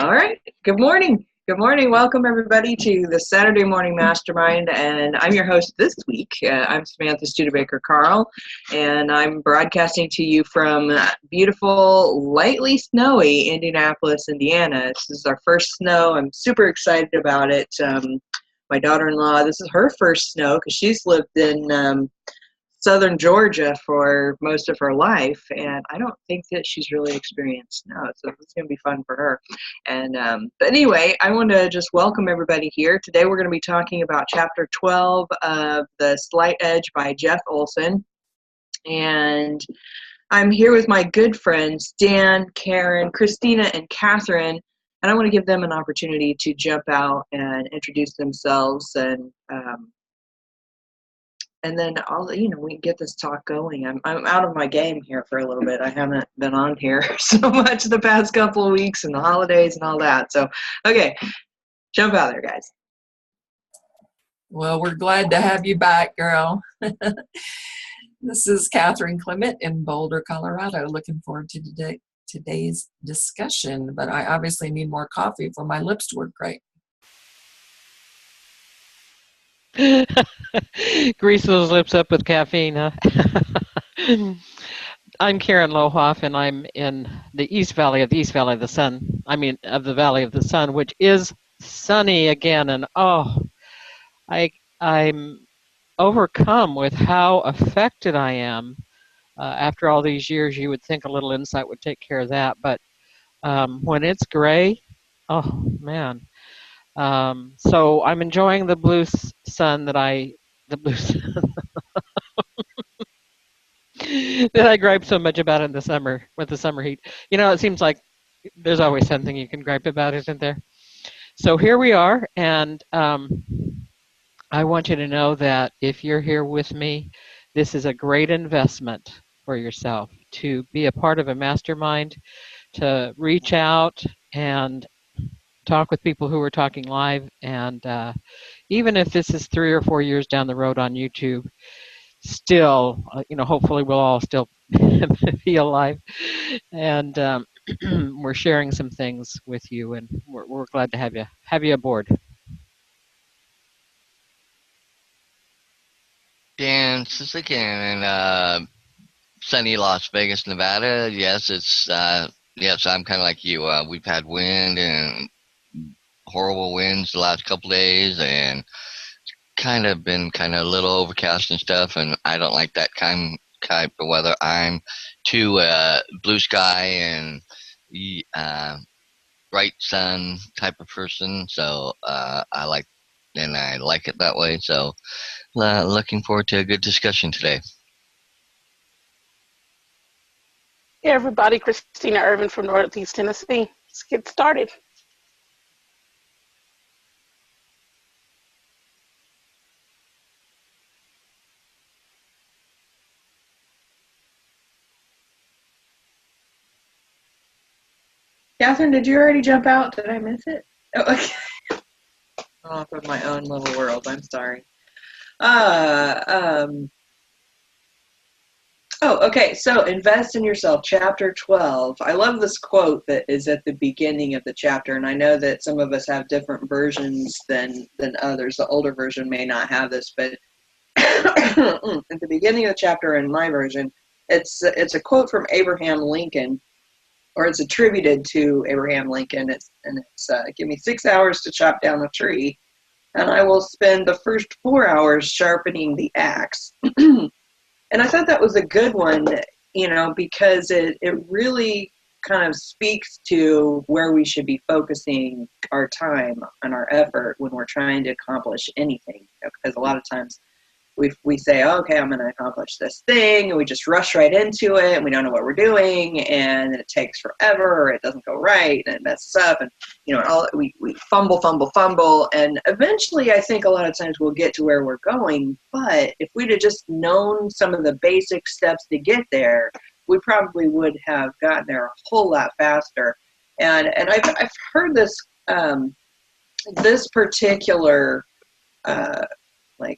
All right. Good morning. Good morning. Welcome, everybody, to the Saturday Morning Mastermind. And I'm your host this week. I'm Samantha Studebaker-Carl, and I'm broadcasting to you from beautiful, lightly snowy Indianapolis, Indiana. This is our first snow. I'm super excited about it. My daughter-in-law, this is her first snow because she's lived in southern Georgia for most of her life, and I don't think that she's really experienced snow, so it's going to be fun for her. And but anyway, I want to just welcome everybody here. Today we're going to be talking about Chapter 12 of The Slight Edge by Jeff Olson, and I'm here with my good friends Dan, Karen, Christina, and Catherine, and I want to give them an opportunity to jump out and introduce themselves, and then we can get this talk going. I'm out of my game here for a little bit. I haven't been on here so much the past couple of weeks and the holidays and all that. So, okay, jump out there, guys. Well, we're glad to have you back, girl. This is Catherine Clement in Boulder, Colorado. Looking forward to today's discussion, but I obviously need more coffee for my lips to work right. Grease those lips up with caffeine, huh? I'm Karen Lohoff, and I'm in the East Valley of the East Valley of the Sun. I mean, of the Valley of the Sun, which is sunny again. And I'm overcome with how affected I am. After all these years, you would think a little insight would take care of that. But when it's gray, oh, man. So I'm enjoying the blue sun that I gripe so much about in the summer with the summer heat. You know, it seems like there's always something you can gripe about, isn't there? So here we are, and I want you to know that if you're here with me, this is a great investment for yourself to be a part of a mastermind, to reach out and talk with people who are talking live, and even if this is 3 or 4 years down the road on YouTube, still, hopefully we'll all still be alive, and we're sharing some things with you, and we're glad to have you aboard. Dan, this is again in sunny Las Vegas, Nevada. Yes, yes, I'm kind of like you. We've had wind and horrible winds the last couple days, and kind of been a little overcast and stuff, and I don't like that type of weather. I'm too blue sky and bright sun type of person, so I like it that way. So looking forward to a good discussion today. Hey everybody, Christina Irvin from Northeast Tennessee. Let's get started. Catherine, did you already jump out? Did I miss it? Oh, okay. Off of my own little world. I'm sorry. Okay. So invest in yourself. Chapter 12. I love this quote that is at the beginning of the chapter, and I know that some of us have different versions than others. The older version may not have this, but at the beginning of the chapter in my version, it's a quote from Abraham Lincoln, or it's attributed to Abraham Lincoln. It's give me 6 hours to chop down a tree, and I will spend the first 4 hours sharpening the axe. And I thought that was a good one, because it really kind of speaks to where we should be focusing our time and our effort when we're trying to accomplish anything. Because a lot of times we say, oh, okay, I'm going to accomplish this thing, and we just rush right into it, and we don't know what we're doing, and it takes forever, or it doesn't go right, and it messes up, and we fumble, and eventually I think a lot of times we'll get to where we're going. But if we'd have just known some of the basic steps to get there, we probably would have gotten there a whole lot faster. And I've heard this this particular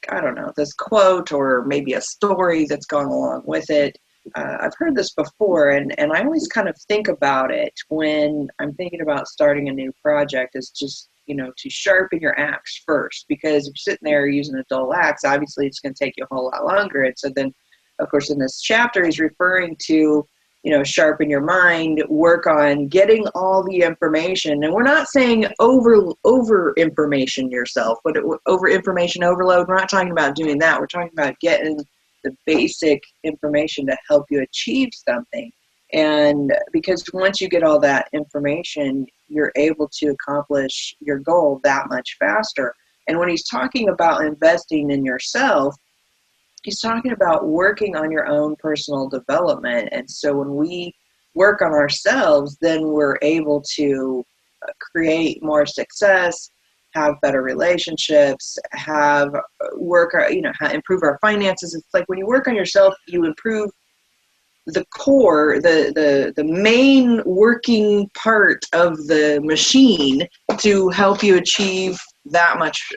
I don't know, this quote or maybe a story that's gone along with it. I've heard this before, and I always kind of think about it when I'm thinking about starting a new project, is just, to sharpen your axe first, because if you're sitting there using a dull axe, obviously it's going to take you a whole lot longer. And so then, of course, in this chapter, he's referring to, sharpen your mind, work on getting all the information. And we're not saying over information yourself, but over information overload. We're not talking about doing that. We're talking about getting the basic information to help you achieve something. And because once you get all that information, you're able to accomplish your goal that much faster. And when he's talking about investing in yourself, he's talking about working on your own personal development. And so when we work on ourselves, then we're able to create more success, have better relationships, improve our finances. It's like when you work on yourself, you improve the core, the main working part of the machine to help you achieve that much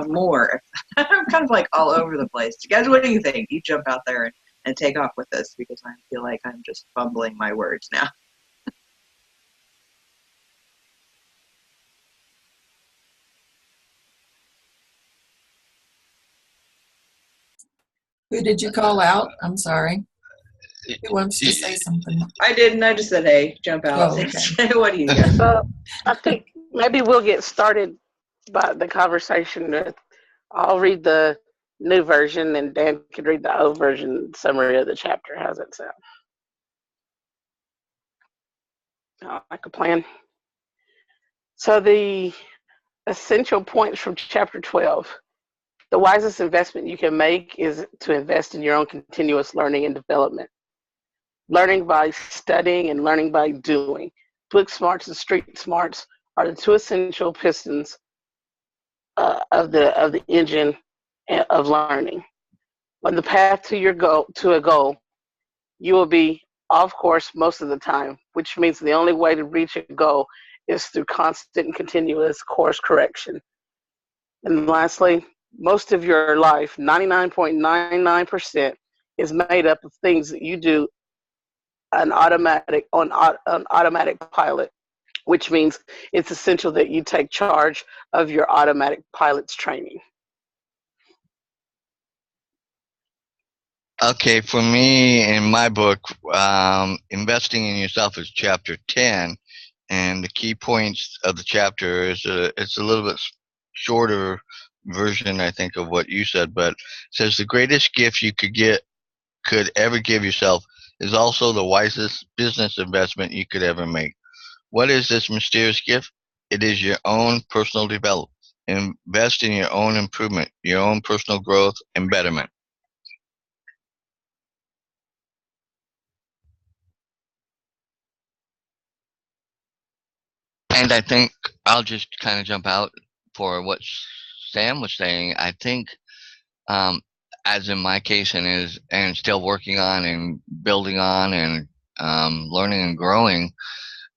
more. I'm kind of like all over the place. Guys, what do you think? You jump out there and take off with this, because I feel like I'm just fumbling my words now. Who did you call out? I'm sorry. Who wants to say something? I didn't. I just said, hey, jump out. Oh, okay. What do you got? So I think maybe we'll get started by the conversation with, I'll read the new version and Dan could read the old version summary of the chapter. How's that sound? Like a plan. So the essential points from chapter 12. The wisest investment you can make is to invest in your own continuous learning and development. Learning by studying and learning by doing. Book smarts and street smarts are the two essential pistons of the engine of learning. On the path to a goal, you will be off course most of the time, which means the only way to reach a goal is through constant and continuous course correction. And lastly, most of your life, 99.99%, is made up of things that you do on automatic pilot, which means it's essential that you take charge of your automatic pilot's training. Okay, for me, in my book, investing in yourself is chapter 10, and the key points of the chapter is it's a little bit shorter version, I think, of what you said, but it says the greatest gift you could ever give yourself is also the wisest business investment you could ever make. What is this mysterious gift? It is your own personal development. Invest in your own improvement, your own personal growth and betterment. And I think I'll just kind of jump out for what Sam was saying. I think, as in my case, and still working on and building on and learning and growing.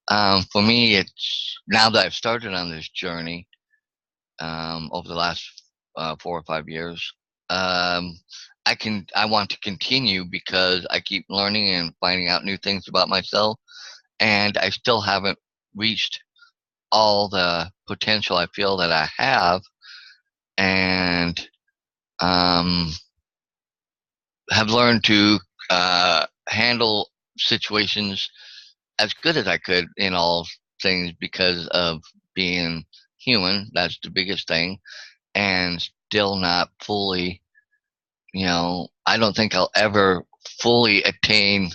For me, it's now that I've started on this journey over the last 4 or 5 years. I want to continue because I keep learning and finding out new things about myself, and I still haven't reached all the potential I feel that I have, and have learned to handle situations as good as I could in all things because of being human. That's the biggest thing, and still not fully, I don't think I'll ever fully attain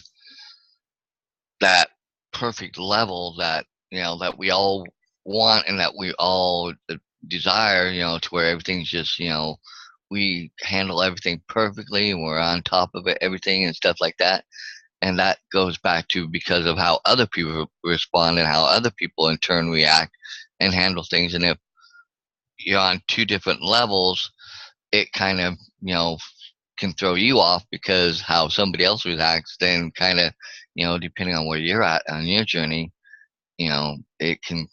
that perfect level that, that we all want and that we all desire, to where everything's just, we handle everything perfectly and we're on top of it, everything and stuff like that. And that goes back to because of how other people respond and how other people in turn react and handle things. And if you're on two different levels, it kind of, can throw you off because how somebody else reacts, then kind of, depending on where you're at on your journey, it can,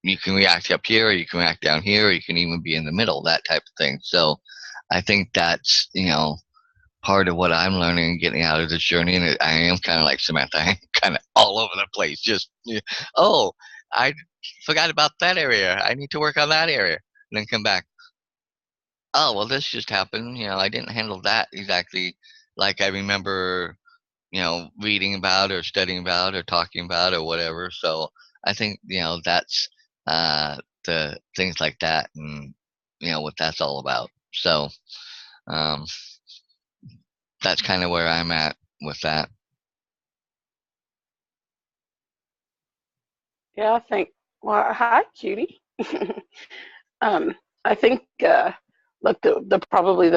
you can react up here or you can react down here or you can even be in the middle, that type of thing. So I think that's, part of what I'm learning and getting out of this journey. And I am kind of like Samantha, I'm kind of all over the place. Just, oh, I forgot about that area. I need to work on that area. And then come back. Oh, well, this just happened. I didn't handle that exactly like I remember, reading about or studying about or talking about or whatever. So I think, that's the things like that and, what that's all about. So um, that's kind of where I'm at with that. Yeah, I think. Well, hi, cutie. I think. Look, probably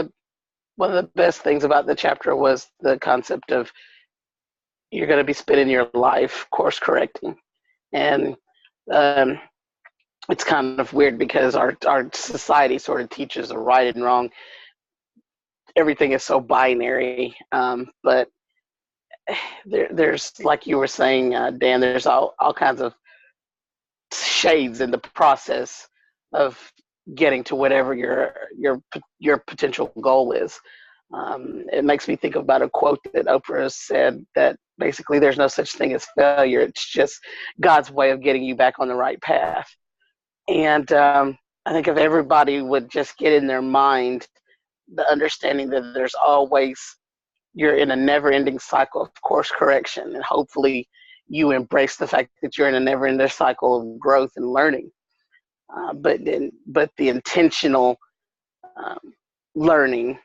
one of the best things about the chapter was the concept of you're going to be spending your life course correcting, and it's kind of weird because our society sort of teaches a right and wrong. Everything is so binary, but there's, like you were saying, Dan, there's all kinds of shades in the process of getting to whatever your potential goal is. It makes me think about a quote that Oprah said that basically there's no such thing as failure. It's just God's way of getting you back on the right path. And I think if everybody would just get in their mind the understanding that there's always, you're in a never-ending cycle of course correction, and hopefully you embrace the fact that you're in a never-ending cycle of growth and learning. But the intentional learning,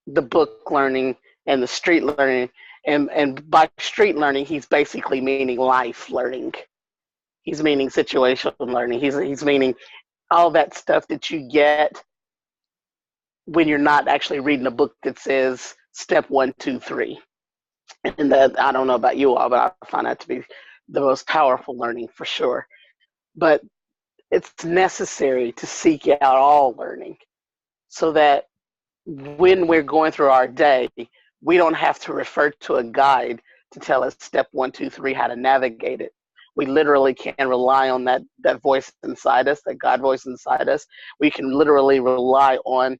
the book learning, and the street learning, and by street learning, he's basically meaning life learning. He's meaning situational learning. He's meaning all that stuff that you get when you're not actually reading a book that says step 1, 2, 3. And that, I don't know about you all, but I find that to be the most powerful learning for sure. But it's necessary to seek out all learning so that when we're going through our day, we don't have to refer to a guide to tell us step 1, 2, 3 how to navigate it. We literally can rely on that voice inside us, that God voice inside us. We can literally rely on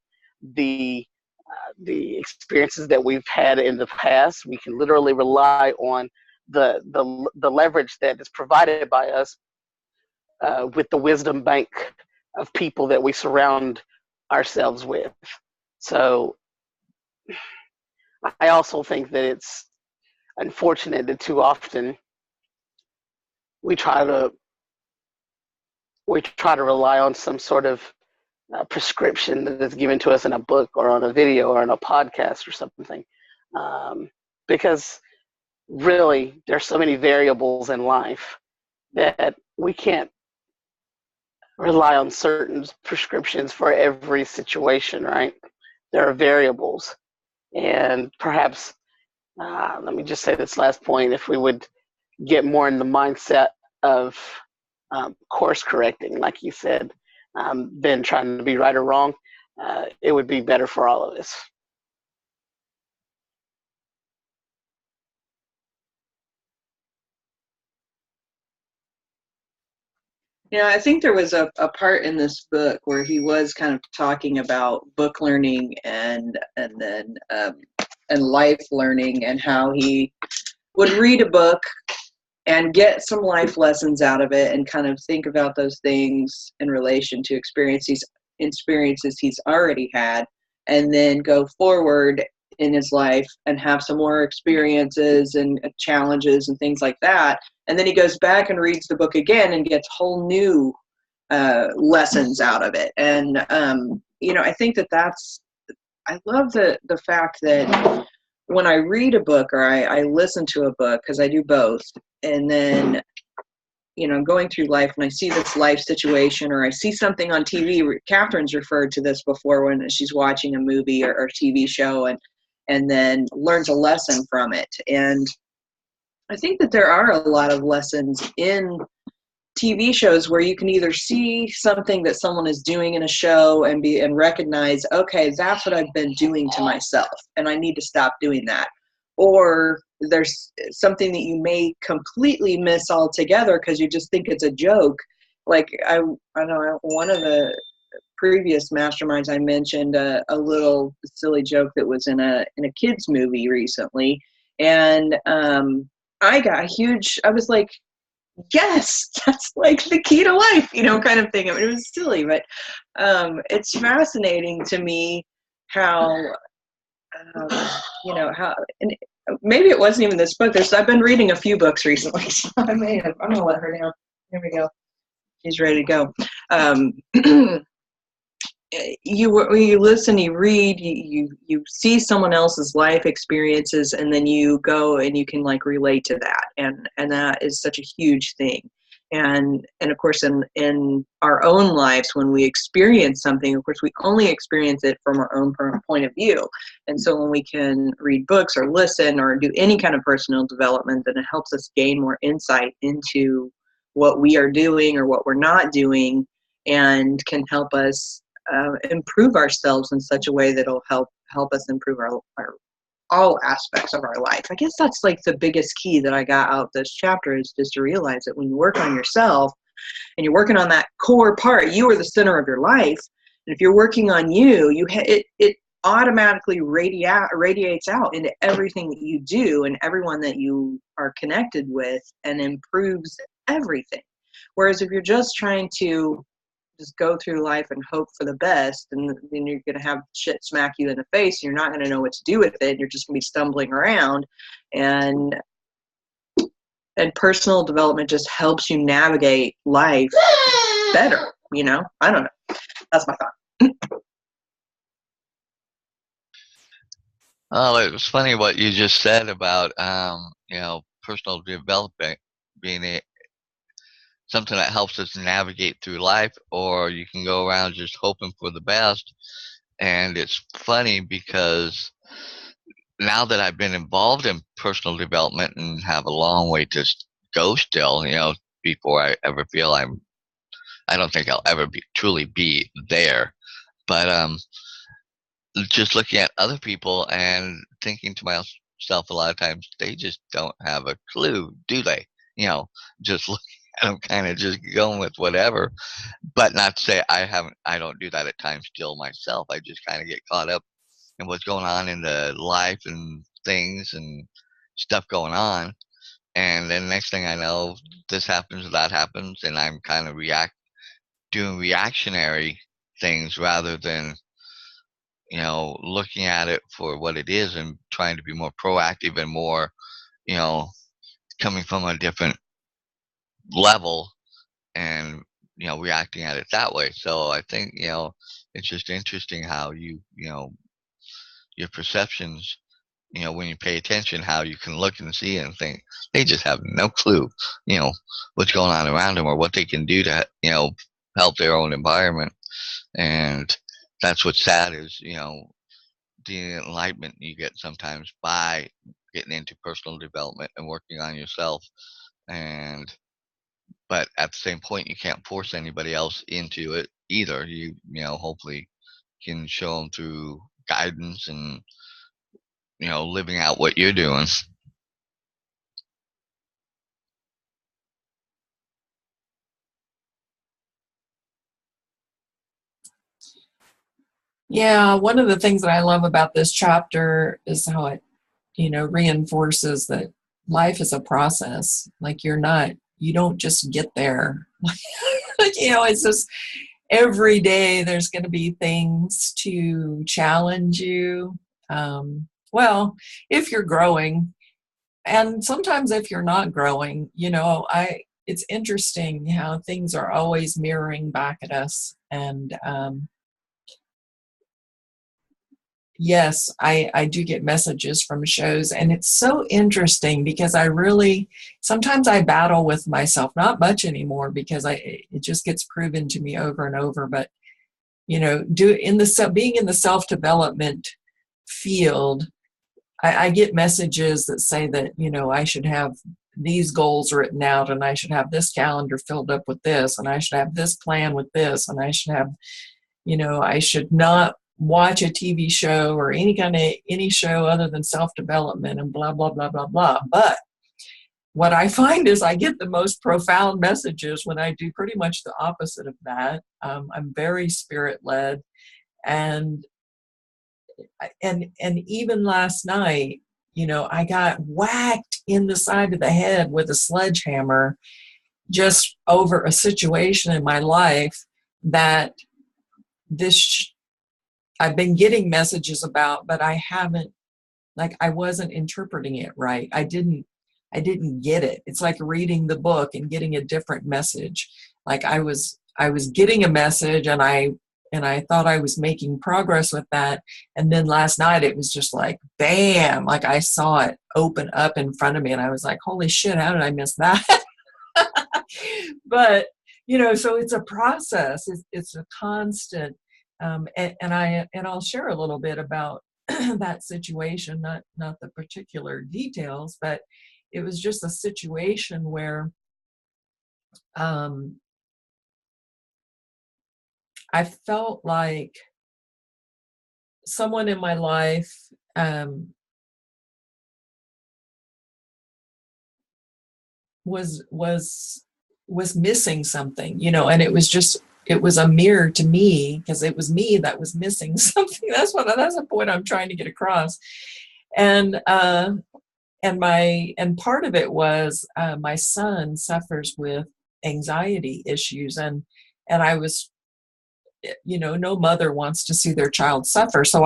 the experiences that we've had in the past. We can literally rely on the leverage that is provided by us with the wisdom bank of people that we surround ourselves with. So I also think that it's unfortunate that too often we try to rely on some sort of prescription that is given to us in a book or on a video or on a podcast or something, because really there's so many variables in life that we can't rely on certain prescriptions for every situation, right? There are variables, and perhaps let me just say this last point: if we would get more in the mindset of course correcting, like you said, than trying to be right or wrong, it would be better for all of us. I think there was a part in this book where he was kind of talking about book learning and then and life learning, and how he would read a book and get some life lessons out of it and kind of think about those things in relation to experiences he's already had, and then go forward in his life and have some more experiences and challenges and things like that. And then he goes back and reads the book again and gets whole new lessons out of it. And, I think I love the fact that when I read a book or I listen to a book, because I do both, and then, going through life and I see this life situation or I see something on TV. Catherine's referred to this before when she's watching a movie or TV show and then learns a lesson from it. And I think that there are a lot of lessons in TV shows where you can either see something that someone is doing in a show and recognize, okay, that's what I've been doing to myself and I need to stop doing that. Or there's something that you may completely miss altogether because you just think it's a joke. Like I don't know, one of the previous masterminds, I mentioned a little silly joke that was in a kids movie recently, and I was like, yes, that's like the key to life, kind of thing. I mean, it was silly, but it's fascinating to me how, how, and maybe it wasn't even this book. I've been reading a few books recently, so I'm going to let her down. Here we go. She's ready to go. When you listen, you read, you see someone else's life experiences, and then you go and you can like relate to that, and that is such a huge thing. And of course, in our own lives, when we experience something, of course, we only experience it from our own point of view. And so when we can read books or listen or do any kind of personal development, then it helps us gain more insight into what we are doing or what we're not doing, and can help us improve ourselves in such a way that'll help us improve our all aspects of our life. I guess that's like the biggest key that I got out of this chapter, is just to realize that when you work on yourself and you're working on that core part, you are the center of your life. And if you're working on you, it automatically radiates out into everything that you do and everyone that you are connected with, and improves everything. Whereas if you're just trying to just go through life and hope for the best, and then you're going to have shit smack you in the face, and you're not going to know what to do with it. You're just going to be stumbling around, and personal development just helps you navigate life better. I don't know. That's my thought. Oh, it was funny what you just said about, personal development being something that helps us navigate through life, or you can go around just hoping for the best. And it's funny because now that I've been involved in personal development and have a long way to go still, before I ever feel I don't think I'll ever truly be there. But just looking at other people and thinking to myself a lot of times, they just don't have a clue, do they? Just looking at them, kind of just going with whatever. But not to say I don't do that at times still myself. I just kind of get caught up in what's going on in the life and things and stuff going on. And then next thing I know, this happens, that happens, and I'm kind of doing reactionary things rather than looking at it for what it is and trying to be more proactive and more, coming from a different level and, reacting at it that way. So I think, it's just interesting how your perceptions, when you pay attention, how you can look and see and think they just have no clue, what's going on around them or what they can do to, help their own environment. And that's what's sad is, the enlightenment you get sometimes by getting into personal development and working on yourself. But at the same point, you can't force anybody else into it either. You hopefully can show them through guidance and, living out what you're doing. Yeah, one of the things that I love about this chapter is how it, reinforces that life is a process. Like you don't just get there. It's just every day there's going to be things to challenge you. Well, if you're growing, and sometimes if you're not growing, it's interesting how things are always mirroring back at us. And yes, I do get messages from shows, and it's so interesting because sometimes I battle with myself, not much anymore because it just gets proven to me over and over. But, being in the self-development field, I get messages that say that, I should have these goals written out, and I should have this calendar filled up with this, and I should have this plan with this, and I should have, I should not watch a TV show or any show other than self-development and blah, blah, blah, blah, blah. But what I find is I get the most profound messages when I do pretty much the opposite of that. I'm very spirit-led, and even last night, I got whacked in the side of the head with a sledgehammer just over a situation in my life that I've been getting messages about, but I haven't, I wasn't interpreting it right. I didn't get it. It's like reading the book and getting a different message. Like I was getting a message, and I thought I was making progress with that. And then last night it was just like, bam, like I saw it open up in front of me, and I was like, holy shit, how did I miss that? But, so it's a process. It's a constant. And I'll share a little bit about that situation, not the particular details, but it was just a situation where I felt like someone in my life was missing something, and it was a mirror to me, because it was me that was missing something. That's the point I'm trying to get across. And part of it was my son suffers with anxiety issues, and I was, no mother wants to see their child suffer. So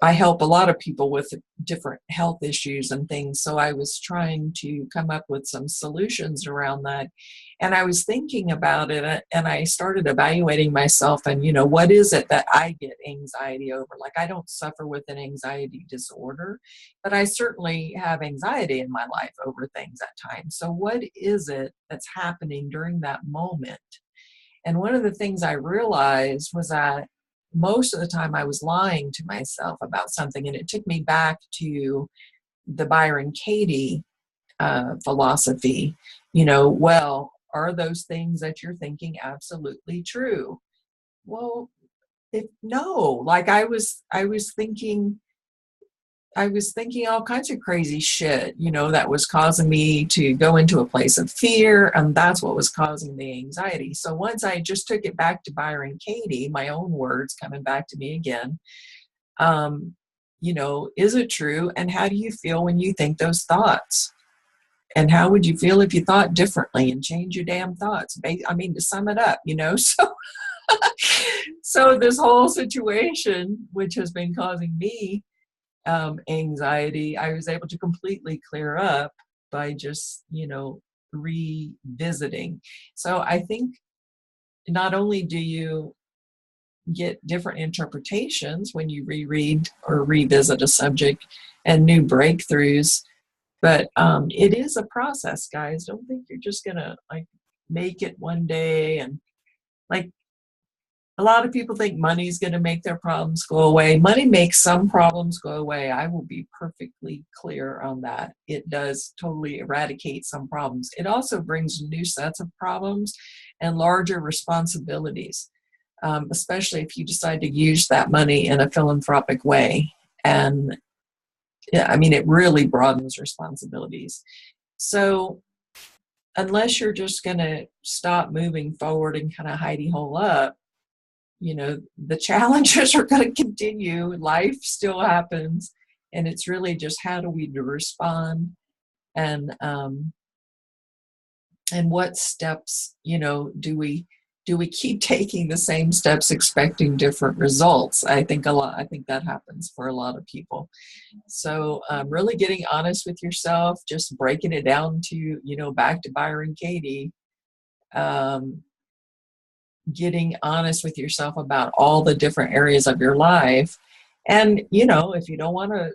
I help a lot of people with different health issues and things. So I was trying to come up with some solutions around that. And I was thinking about it, and I started evaluating myself, and, what is it that I get anxiety over? Like, I don't suffer with an anxiety disorder, but I certainly have anxiety in my life over things at times. So what is it that's happening during that moment? And one of the things I realized was that most of the time I was lying to myself about something. And it took me back to the Byron Katie philosophy. Well, are those things that you're thinking absolutely true? Well, no, like I was thinking all kinds of crazy shit, that was causing me to go into a place of fear, and that's what was causing the anxiety. So once I just took it back to Byron Katie, my own words coming back to me again, is it true? And how do you feel when you think those thoughts? And how would you feel if you thought differently and change your damn thoughts? I mean, to sum it up, so so this whole situation, which has been causing me anxiety, I was able to completely clear up by just, revisiting. So I think not only do you get different interpretations when you reread or revisit a subject and new breakthroughs, but it is a process, guys. Don't think you're just gonna make it one day. And a lot of people think money's going to make their problems go away. Money makes some problems go away. I will be perfectly clear on that. It does totally eradicate some problems. It also brings new sets of problems and larger responsibilities, especially if you decide to use that money in a philanthropic way. And it really broadens responsibilities. So unless you're just going to stop moving forward and kind of hidey hole up, the challenges are going to continue. Life still happens, and it's really just how do we respond, and what steps, do we keep taking the same steps expecting different results? I think that happens for a lot of people. So really getting honest with yourself, just breaking it down to, back to Byron Katie, getting honest with yourself about all the different areas of your life. And, if you don't want to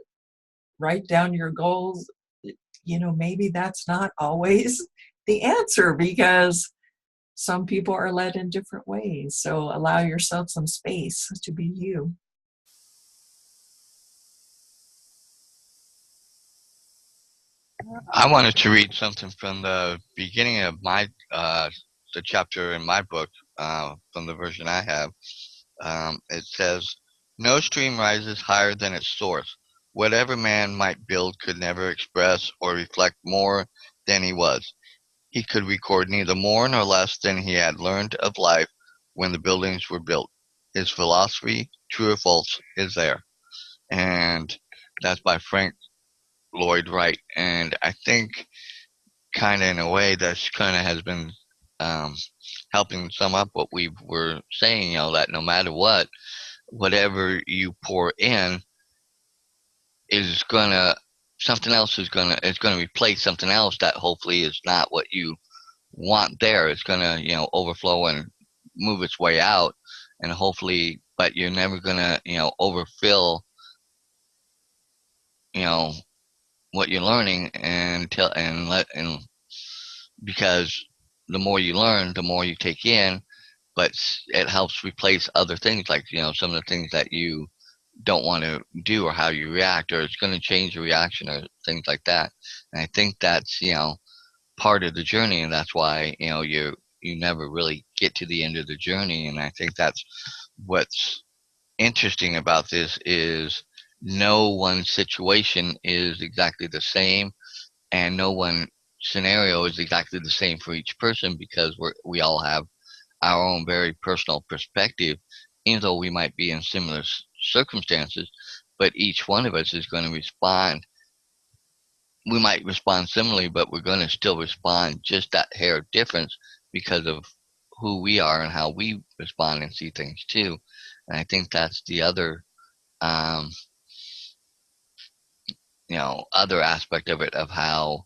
write down your goals, maybe that's not always the answer, because some people are led in different ways. So allow yourself some space to be you. I wanted to read something from the beginning of the chapter in my book, from the version I have. It says, "No stream rises higher than its source. whatever man might build could never express or reflect more than he was. He could record neither more nor less than he had learned of life when the buildings were built. His philosophy, true or false, is there. And that's by Frank Lloyd Wright. And I think kind of in a way that's kind of has been um, helping sum up what we were saying, that no matter what, whatever you pour in is gonna something else is gonna replace something else that hopefully is not what you want there. It's gonna overflow and move its way out, and hopefully, but you're never gonna overfill you know what you're learning and because the more you learn, the more you take in, but it helps replace other things like some of the things that you don't want to do or how you react, or it's going to change your reaction or things like that. And I think that's part of the journey, and that's why you never really get to the end of the journey. And I think that's what's interesting about this is no one situation is exactly the same, and no one scenario is exactly the same for each person, because we all have our own very personal perspective, even though we might be in similar circumstances, but each one of us is going to respond. We might respond similarly, but we're going to still respond just that hair difference because of who we are and how we respond and see things too. And I think that's the other, um, other aspect of it, of how,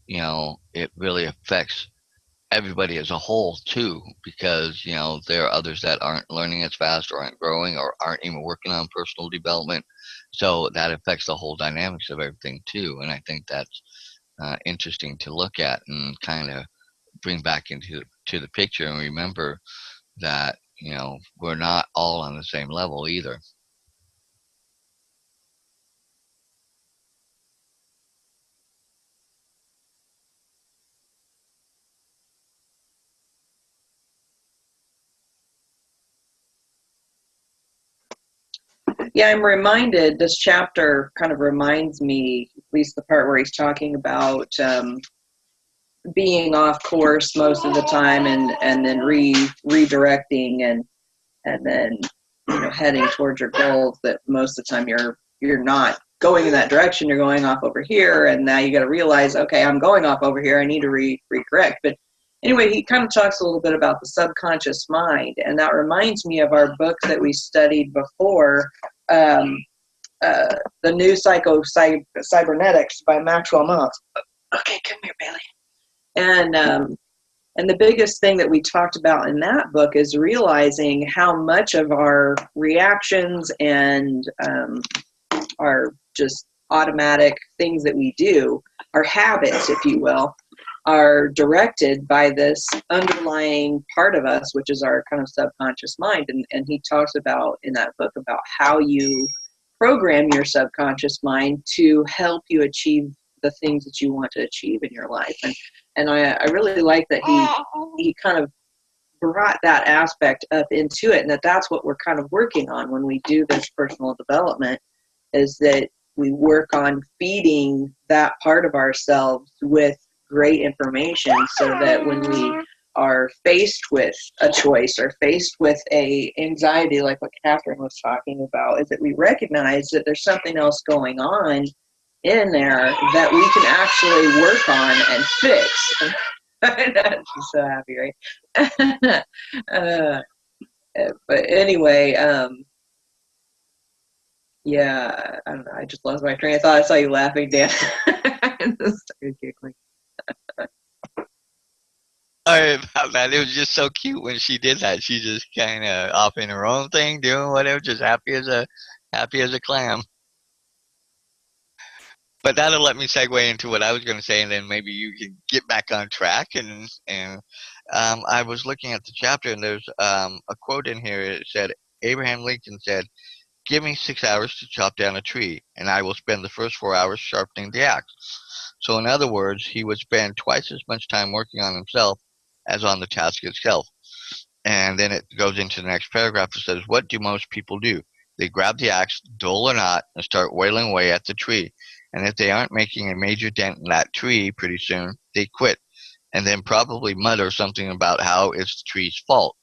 it really affects everybody as a whole too, because there are others that aren't learning as fast or aren't growing or aren't even working on personal development, so that affects the whole dynamics of everything too. And I think that's interesting to look at and kind of bring back into the picture, and remember that we're not all on the same level either. Yeah, I'm reminded, this chapter kind of reminds me, at least the part where he's talking about being off course most of the time, and then redirecting, and then heading towards your goals, that most of the time you're not going in that direction, you're going off over here, and now you got to realize, okay, I'm going off over here, I need to recorrect. But anyway, he kind of talks a little bit about the subconscious mind, and that reminds me of our book that we studied before, the new cybernetics by Maxwell Maltz. Okay, come here, Bailey. And the biggest thing that we talked about in that book is realizing how much of our reactions and our just automatic things that we do, our habits, if you will, are directed by this underlying part of us, which is our kind of subconscious mind. And he talks about in that book about how you program your subconscious mind to help you achieve the things that you want to achieve in your life. And I really like that he kind of brought that aspect up into it, and that's what we're kind of working on when we do this personal development, is that we work on feeding that part of ourselves with great information, so that when we are faced with a choice or faced with a anxiety, like what Catherine was talking about, is that we recognize that there's something else going on in there that we can actually work on and fix. She's so happy, right? But anyway, yeah, I don't know. I just lost my train of thought. I saw you laughing, Dan. Started giggling. Sorry about that. It was just so cute when she did that. She just kind of off in her own thing, doing whatever, just happy as a clam. But that'll let me segue into what I was going to say, and then maybe you can get back on track. And I was looking at the chapter, and there's a quote in here. It said, Abraham Lincoln said, "Give me 6 hours to chop down a tree, and I will spend the first 4 hours sharpening the axe." So in other words, he would spend twice as much time working on himself as on the task itself. And then it goes into the next paragraph that says, "What do most people do? They grab the axe, dull or not, and start wailing away at the tree. And if they aren't making a major dent in that tree pretty soon, they quit, and then probably mutter something about how it's the tree's fault.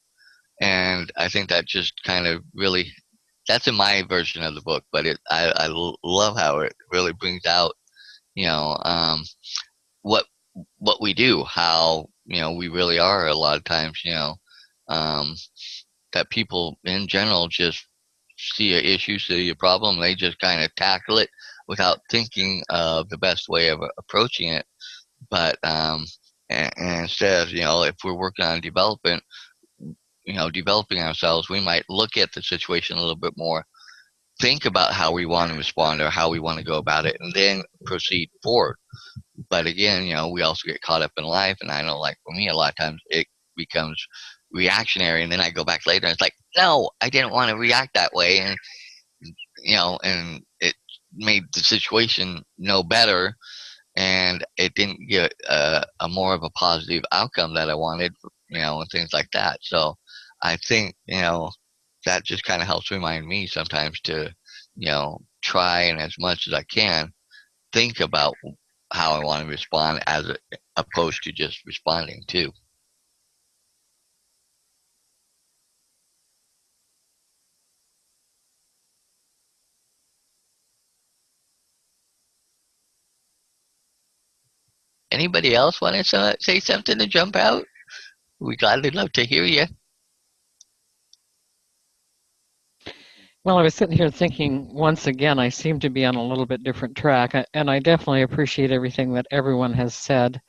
And I think that just kind of really, that's in my version of the book, but love how it really brings out, you know, what what we do, how, we really are a lot of times, um, that people in general just see an issue, see a problem, they just kind of tackle it without thinking of the best way of approaching it. But and instead, if we're working on developing ourselves, we might look at the situation a little bit more, think about how we want to respond or how we want to go about it, and then proceed forward. But again, we also get caught up in life, and I know, like for me, a lot of times it becomes reactionary, and then I go back later and it's like, no, I didn't want to react that way, and it made the situation no better, and it didn't get a more of a positive outcome that I wanted, and things like that. So I think, that just kind of helps remind me sometimes to, try and as much as I can think about how I want to respond opposed to just responding too. Anybody else want to say something to jump out? We gladly love to hear you. Well, I was sitting here thinking, once again, I seem to be on a little bit different track, and I definitely appreciate everything that everyone has said.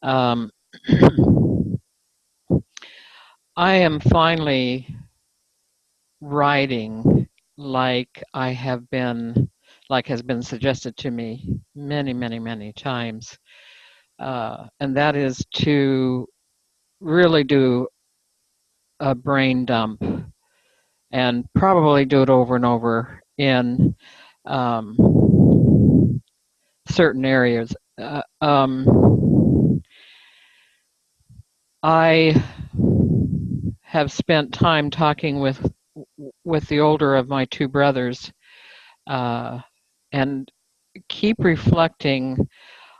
I am finally writing like has been suggested to me many, many, many times. And that is to really do a brain dump and probably do it over and over in certain areas. I have spent time talking with the older of my two brothers, and keep reflecting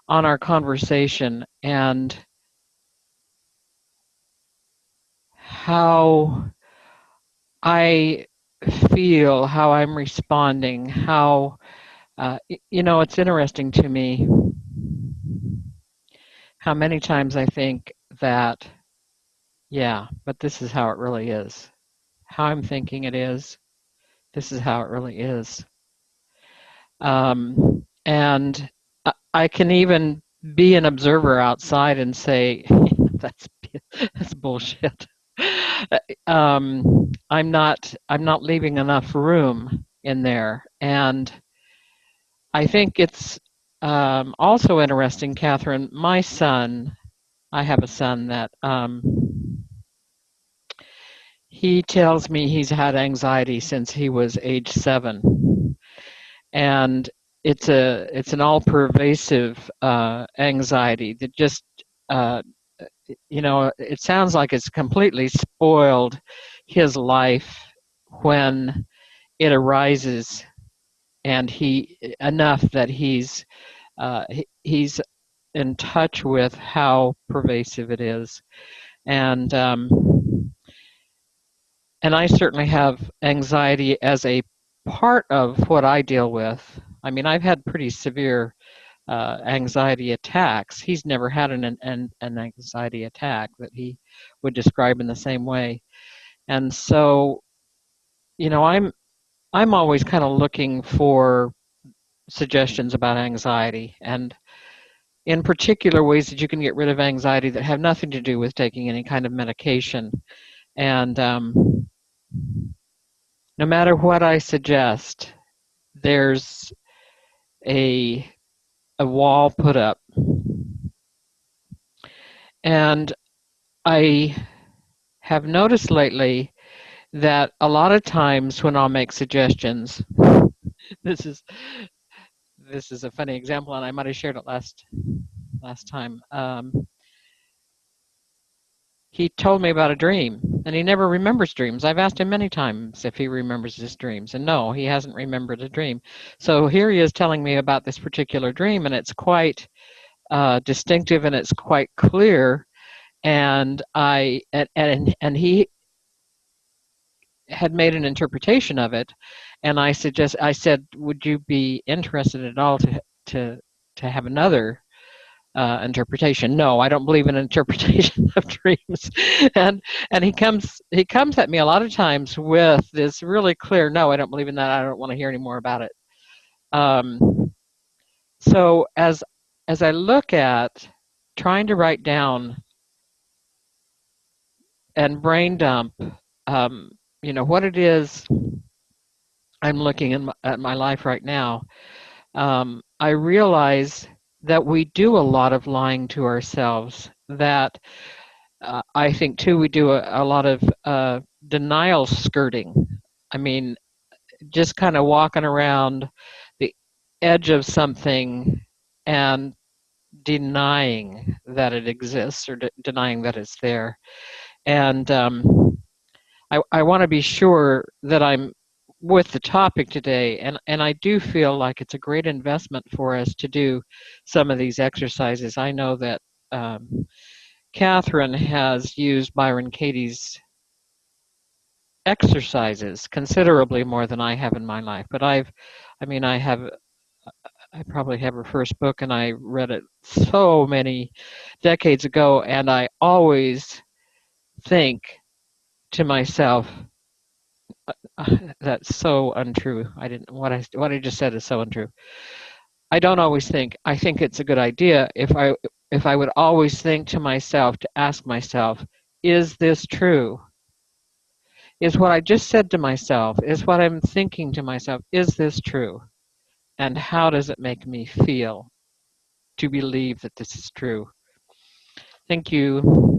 on our conversation and how I feel, how I'm responding, how, it's interesting to me how many times I think that, yeah, but this is how it really is. How I'm thinking it is, this is how it really is. And I can even be an observer outside and say, that's bullshit. I'm not leaving enough room in there. And I think it's also interesting, Catherine, my son, I have a son that he tells me he's had anxiety since he was age 7. And it's an all-pervasive anxiety that just, it sounds like it's completely spoiled his life when it arises, and enough that he's in touch with how pervasive it is, and I certainly have anxiety as a part of what I deal with. I mean, I've had pretty severe anxiety attacks. He's never had an anxiety attack that he would describe in the same way, and so, I'm always kind of looking for suggestions about anxiety, and in particular ways that you can get rid of anxiety that have nothing to do with taking any kind of medication. And no matter what I suggest, there's a wall put up. And I have noticed lately that a lot of times when I'll make suggestions, this is a funny example, and I might have shared it last time. he told me about a dream, and he never remembers dreams. I've asked him many times if he remembers his dreams, and no, he hasn't remembered a dream. So here he is telling me about this particular dream, and it's quite distinctive, and it's quite clear. And he had made an interpretation of it, and I said, would you be interested at all to have another interpretation? No, I don't believe in interpretation of dreams. And he comes at me a lot of times with this really clear, no, I don't believe in that. I don't want to hear any more about it. So as I look at trying to write down and brain dump, what it is I'm looking at my life right now, I realize that we do a lot of lying to ourselves, that I think too we do a lot of denial skirting. I mean, just kind of walking around the edge of something and denying that it exists, or denying that it's there. And I want to be sure that I'm with the topic today, and I do feel like it's a great investment for us to do some of these exercises. I know that Catherine has used Byron Katie's exercises considerably more than I have in my life, but I probably have her first book, and I read it so many decades ago, and I always think to myself, that's so untrue. What I just said is so untrue. I don't always think. I think it's a good idea if I would always think to myself, to ask myself, is this true? Is what I just said to myself, is what I'm thinking to myself, is this true? And how does it make me feel to believe that this is true? Thank you.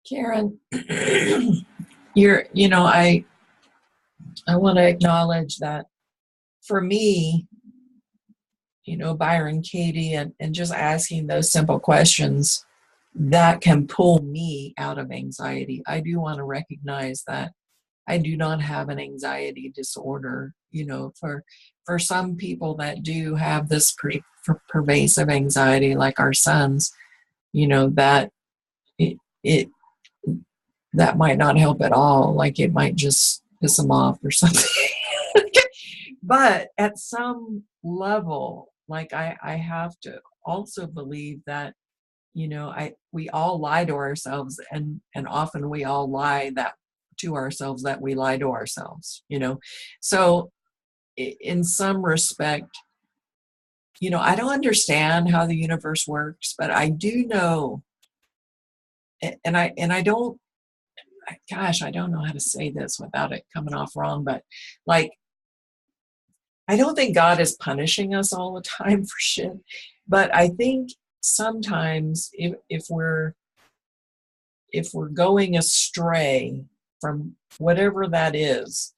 Karen, I want to acknowledge that for me, Byron Katie and just asking those simple questions that can pull me out of anxiety. I do want to recognize that I do not have an anxiety disorder. For some people that do have this pervasive anxiety, like our sons, that it that might not help at all. Like it might just piss them off or something. But at some level, like I have to also believe that, we all lie to ourselves, and often we all lie that to ourselves that we lie to ourselves, So in some respect, I don't understand how the universe works, but I do know, and I don't, gosh, I don't know how to say this without it coming off wrong, but like, I don't think God is punishing us all the time for shit, but I think sometimes if we're going astray from whatever that is,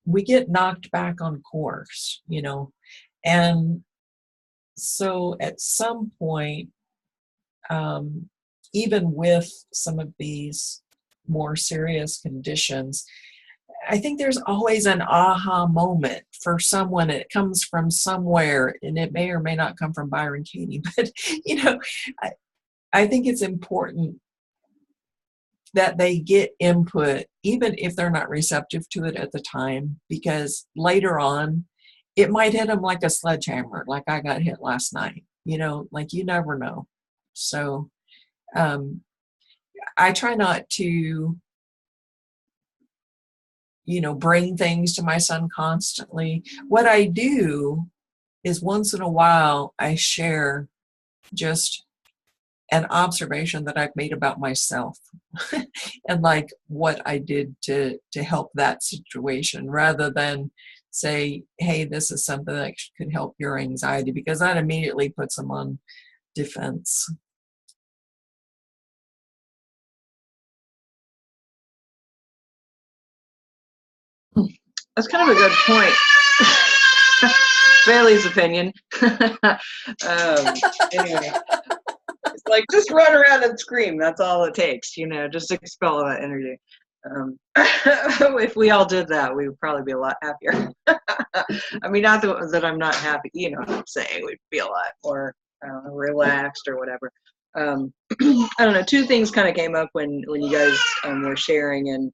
we get knocked back on course, and so at some point, even with some of these more serious conditions, I think there's always an aha moment for someone. It comes from somewhere, and it may or may not come from Byron Katie, but I think it's important that they get input, even if they're not receptive to it at the time, because later on, it might hit them like a sledgehammer, like I got hit last night, like you never know. So I try not to, bring things to my son constantly. What I do is once in a while, I share just an observation that I've made about myself and like what I did to help that situation, rather than say, hey, this is something that could help your anxiety, because that immediately puts them on defense. That's kind of a good point. Bailey's opinion. Anyway, it's like, just run around and scream. That's all it takes, just expel that energy. If we all did that, we would probably be a lot happier. I mean, not that I'm not happy, you know what I'm saying. We'd be a lot more relaxed or whatever. I don't know. Two things kind of came up when you guys were sharing,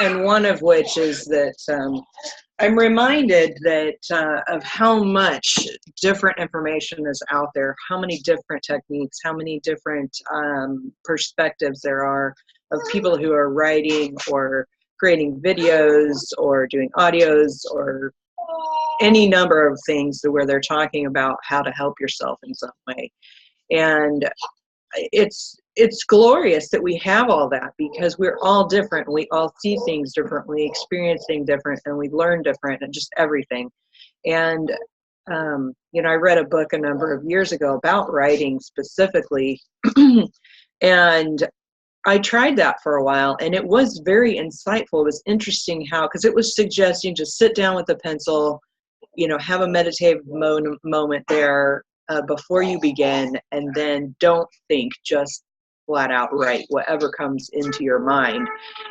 and one of which is that I'm reminded that of how much different information is out there, how many different techniques, how many different perspectives there are of people who are writing or creating videos or doing audios or any number of things where they're talking about how to help yourself in some way. And it's glorious that we have all that, because we're all different. We all see things different. We experience things different, and we learn different, and just everything. And I read a book a number of years ago about writing specifically, and I tried that for a while, and it was very insightful. It was interesting because it was suggesting just sit down with a pencil, have a meditative moment there before you begin, and then don't think, just flat out write whatever comes into your mind.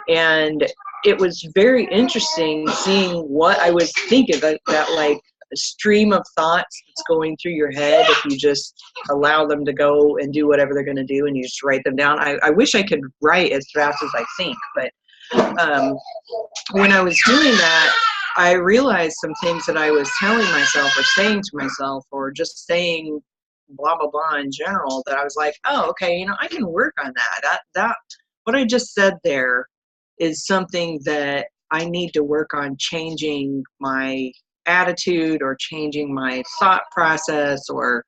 And it was very interesting seeing what I was thinking, that like a stream of thoughts that's going through your head if you just allow them to go and do whatever they're going to do and you just write them down. I wish I could write as fast as I think, but when I was doing that, I realized some things that I was telling myself or saying to myself or just saying blah, blah, blah in general, that I was like, oh, okay, I can work on that. That what I just said there is something that I need to work on, changing my attitude or changing my thought process, or,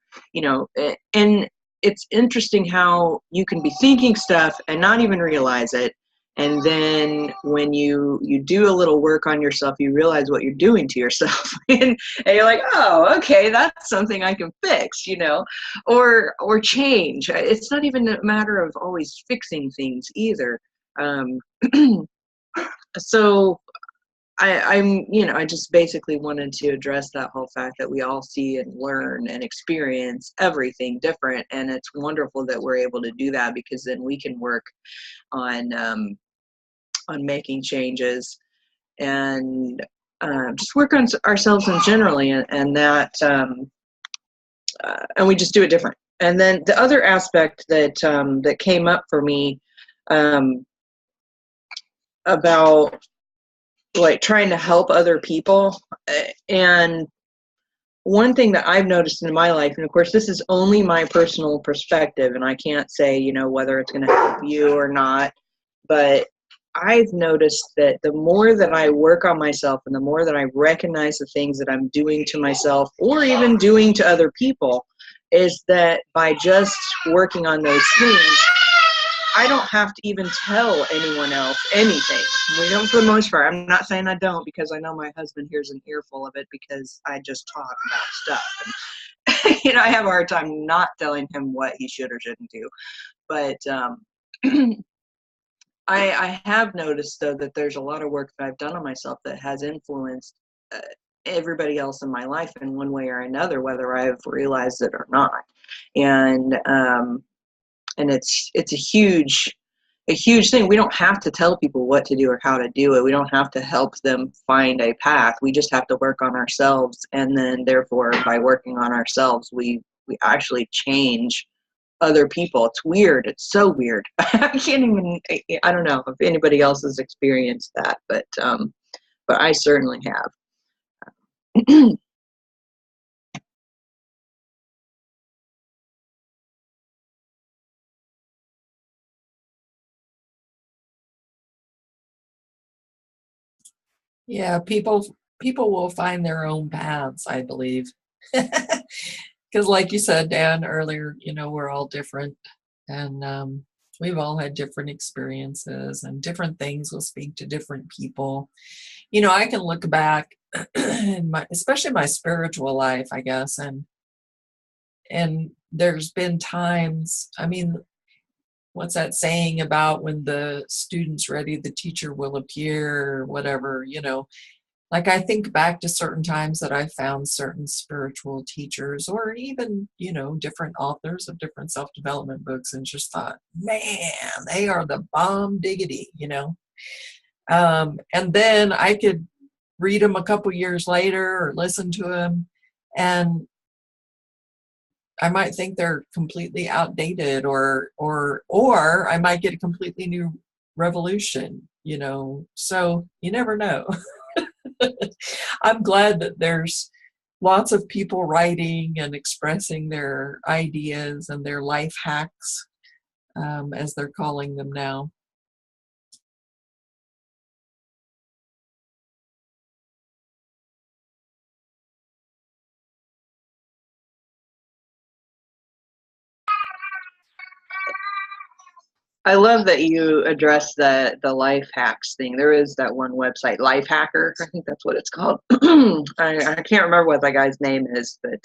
and it's interesting how you can be thinking stuff and not even realize it. And then when you do a little work on yourself, you realize what you're doing to yourself. and you're like, oh, okay, that's something I can fix, or change. It's not even a matter of always fixing things either. So I just basically wanted to address that whole fact that we all see and learn and experience everything different. And it's wonderful that we're able to do that, because then we can work on making changes and just work on ourselves in generally, and that and we just do it different. And then the other aspect that came up for me about like trying to help other people, and one thing that I've noticed in my life, and of course this is only my personal perspective, and I can't say whether it's going to help you or not, but I've noticed that the more that I work on myself and the more that I recognize the things that I'm doing to myself or even doing to other people, is that by just working on those things, I don't have to even tell anyone else anything. We don't, for the most part. I'm not saying I don't, because I know my husband hears an earful of it because I just talk about stuff. And, I have a hard time not telling him what he should or shouldn't do. But I have noticed, though, that there's a lot of work that I've done on myself that has influenced everybody else in my life in one way or another, whether I've realized it or not. And it's a huge thing. We don't have to tell people what to do or how to do it. We don't have to help them find a path. We just have to work on ourselves. And then, therefore, by working on ourselves, we actually change other people. It's weird. It's so weird. I don't know if anybody else has experienced that, but I certainly have. Yeah, people will find their own paths, I believe. Because like you said, Dan, earlier, we're all different, and we've all had different experiences, and different things will speak to different people. I can look back in especially my spiritual life, I guess, and there's been times, what's that saying about when the student's ready, the teacher will appear, or whatever, Like I think back to certain times that I found certain spiritual teachers or even, different authors of different self-development books and just thought, man, they are the bomb diggity. And then I could read them a couple years later or listen to them, and I might think they're completely outdated, or I might get a completely new revolution. So you never know. I'm glad that there's lots of people writing and expressing their ideas and their life hacks, as they're calling them now. I love that you address the life hacks thing. There is that one website, Lifehacker. I think that's what it's called. I can't remember what that guy's name is, but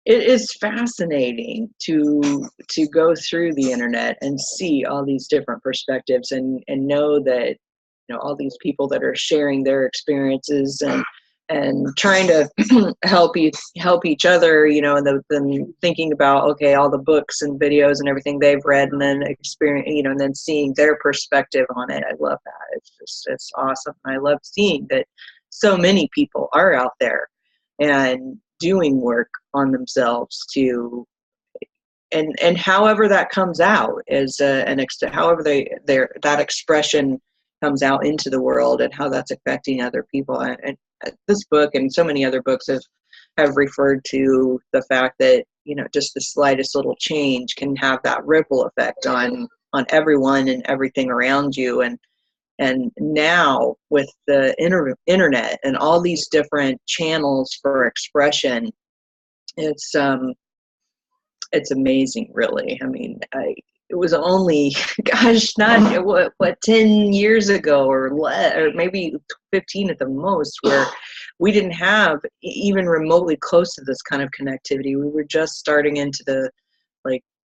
it is fascinating to go through the internet and see all these different perspectives and know that all these people that are sharing their experiences and trying to help each other, and then thinking about, okay, all the books and videos and everything they've read, and then experience, and then seeing their perspective on it. I love that. It's awesome. I love seeing that so many people are out there and doing work on themselves to, and however that comes out is however that expression comes out into the world and how that's affecting other people. And this book and so many other books have referred to the fact that just the slightest little change can have that ripple effect on everyone and everything around you. And now with the internet and all these different channels for expression, it's amazing, really. I mean, it was only, gosh, not what 10 years ago or maybe 15 at the most, where we didn't have even remotely close to this kind of connectivity. We were just starting into the,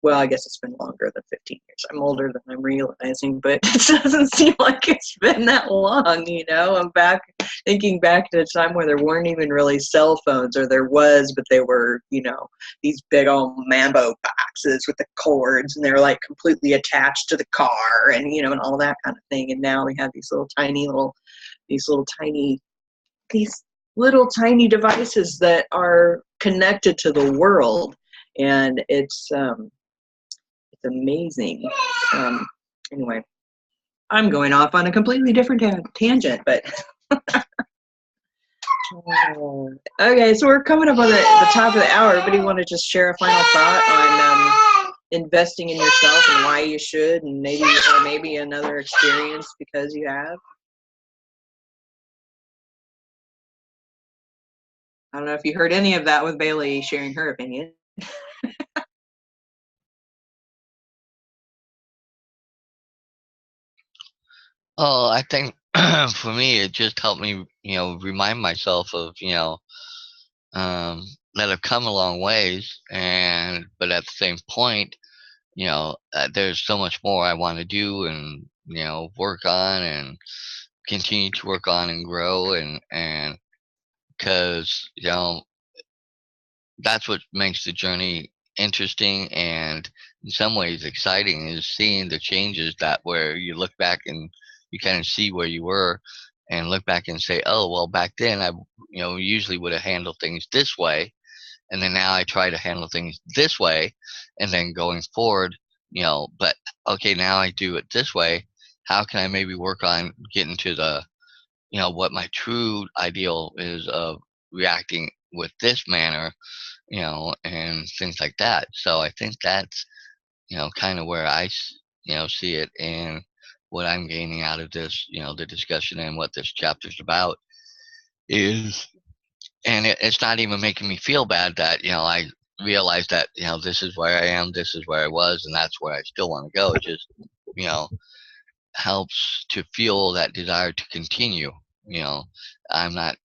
well, I guess it's been longer than 15 years. I'm older than I'm realizing, but it doesn't seem like it's been that long, I'm thinking back to a time where there weren't even really cell phones, or there was, but they were, these big old Mambo boxes with the cords, and they're like completely attached to the car, and, and all that kind of thing. And now we have these little tiny devices that are connected to the world. And it's amazing. Anyway, I'm going off on a completely different tangent, but okay, so we're coming up on the top of the hour. Everybody want to just share a final thought on investing in yourself and why you should, and maybe another experience because you have? I don't know if you heard any of that with Bailey sharing her opinion. Oh, I think for me, it just helped me, remind myself of, that I've come a long ways, but at the same point, there's so much more I want to do and, work on and continue to work on and grow, and because, that's what makes the journey interesting and in some ways exciting, is seeing the changes that where you look back and you kind of see where you were and look back and say, oh, well, back then I, usually would have handled things this way. And then now I try to handle things this way. And then going forward, but okay, now I do it this way. How can I maybe work on getting to the, what my true ideal is of reacting with this manner, and things like that. So I think that's, kind of where see it, and what I'm gaining out of this, the discussion and what this chapter's about is, and it's not even making me feel bad that, I realize that, this is where I am, this is where I was, and that's where I still want to go. It just, you know, helps to feel that desire to continue. I'm not,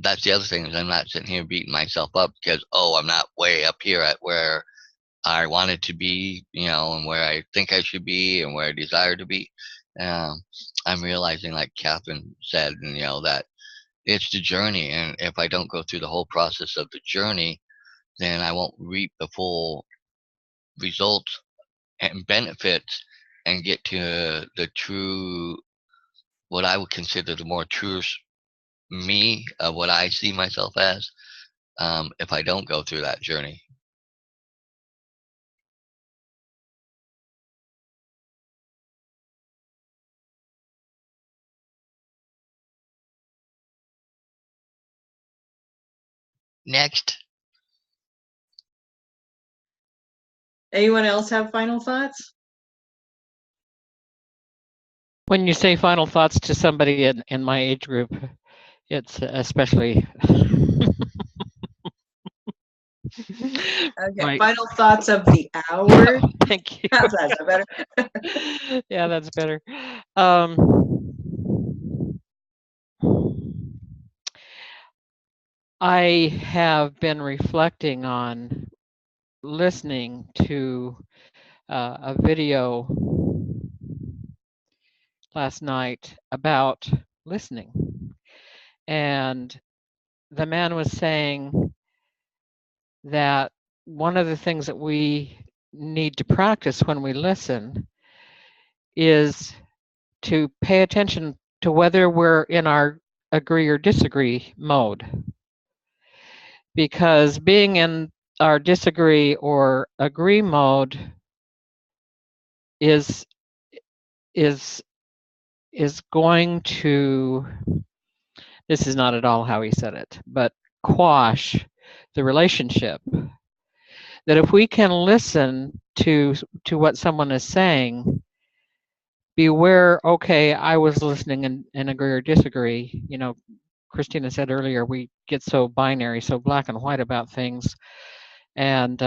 that's the other thing, is I'm not sitting here beating myself up because, oh, I'm not way up here at where I wanted to be, and where I think I should be and where I desire to be. I'm realizing, like Catherine said, that it's the journey. And if I don't go through the whole process of the journey, then I won't reap the full results and benefits and get to the true, what I would consider the more true me of what I see myself as, if I don't go through that journey. Next. Anyone else have final thoughts? When you say final thoughts to somebody in my age group, it's especially Okay, right. final thoughts of the hour. Thank you. How's that? Is that better? Yeah, that's better. I have been reflecting on listening to a video last night about listening. And the man was saying that one of the things that we need to practice when we listen is to pay attention to whether we're in our agree or disagree mode. Because being in our disagree or agree mode is going to, this is not at all how he said it, but quash the relationship. That if we can listen to what someone is saying, be aware, okay, I was listening and agree or disagree. Christina said earlier, we get so binary, so black and white about things. And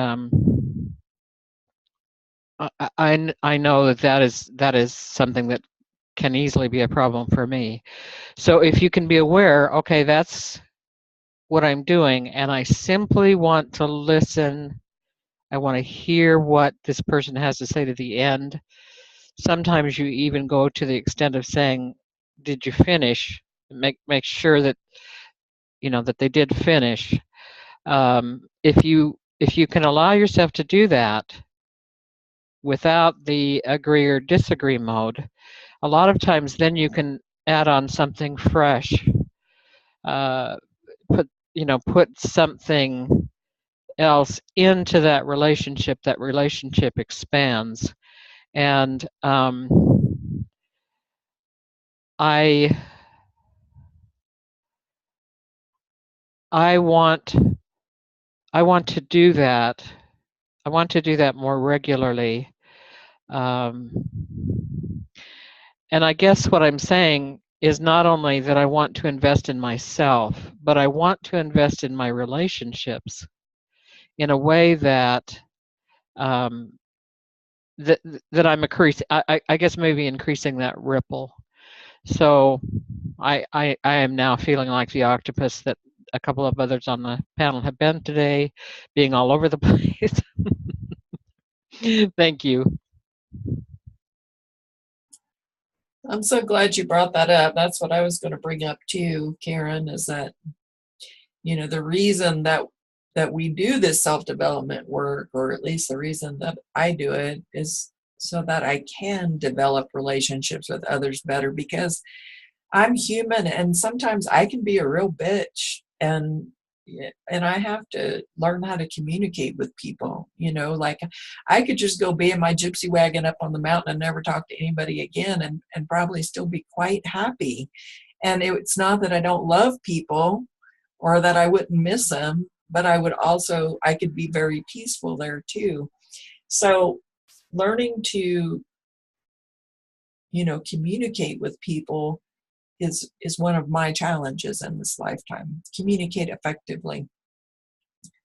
I know that is something that can easily be a problem for me. So if you can be aware, okay, that's what I'm doing, and I simply want to listen. I want to hear what this person has to say to the end. Sometimes you even go to the extent of saying, "Did you finish?" Make sure that that they did finish. If you can allow yourself to do that without the agree or disagree mode, a lot of times then you can add on something fresh. Put put something else into that relationship. That relationship expands, and I want to do that. I want to do that more regularly. Um, and I guess what I'm saying is not only that I want to invest in myself, but I want to invest in my relationships in a way that um, that I'm increasing. I guess maybe increasing that ripple. So I am now feeling like the octopus that a couple of others on the panel have been today, being all over the place. Thank you. I'm so glad you brought that up. That's what I was going to bring up too, Karen, is that, the reason that we do this self-development work, or at least the reason that I do it, is so that I can develop relationships with others better, because I'm human and sometimes I can be a real bitch, and I have to learn how to communicate with people. Like I could just go be in my gypsy wagon up on the mountain and never talk to anybody again, and probably still be quite happy. And it's not that I don't love people or that I wouldn't miss them, but I could be very peaceful there too. So learning to, communicate with people is one of my challenges in this lifetime. Communicate effectively.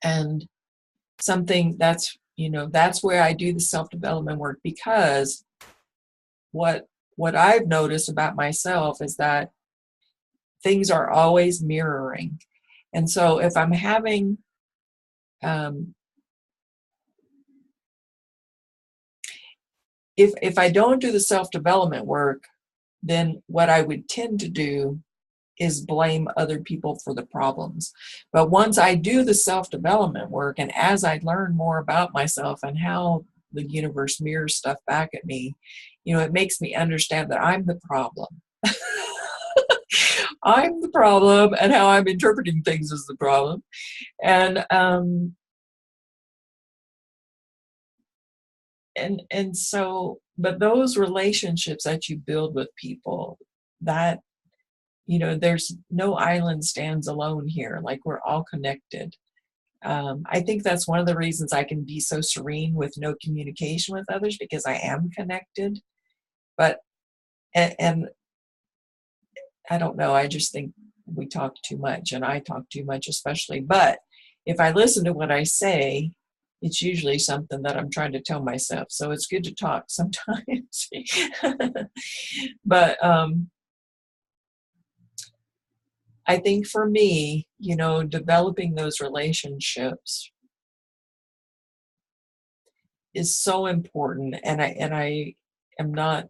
And something that's where I do the self-development work, because what I've noticed about myself is that things are always mirroring. And so if I'm having if I don't do the self-development work, then what I would tend to do is blame other people for the problems. But once I do the self-development work, and as I learn more about myself and how the universe mirrors stuff back at me, it makes me understand that I'm the problem. I'm the problem, and how I'm interpreting things is the problem. And so, but those relationships that you build with people, that there's no island stands alone here. Like, we're all connected. I think that's one of the reasons I can be so serene with no communication with others, because I am connected. But, and I don't know, I just think we talk too much, and I talk too much especially. But if I listen to what I say, it's usually something that I'm trying to tell myself. So it's good to talk sometimes. But I think for me, developing those relationships is so important. And I am not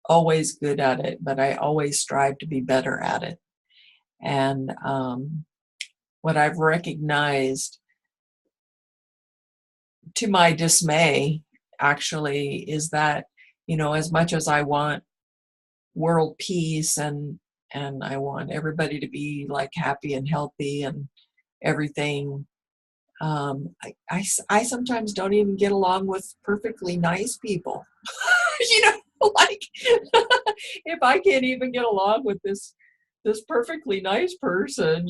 always good at it, but I always strive to be better at it. And what I've recognized, to my dismay, actually, is that, as much as I want world peace and I want everybody to be like happy and healthy and everything, I sometimes don't even get along with perfectly nice people. Like, if I can't even get along with this perfectly nice person,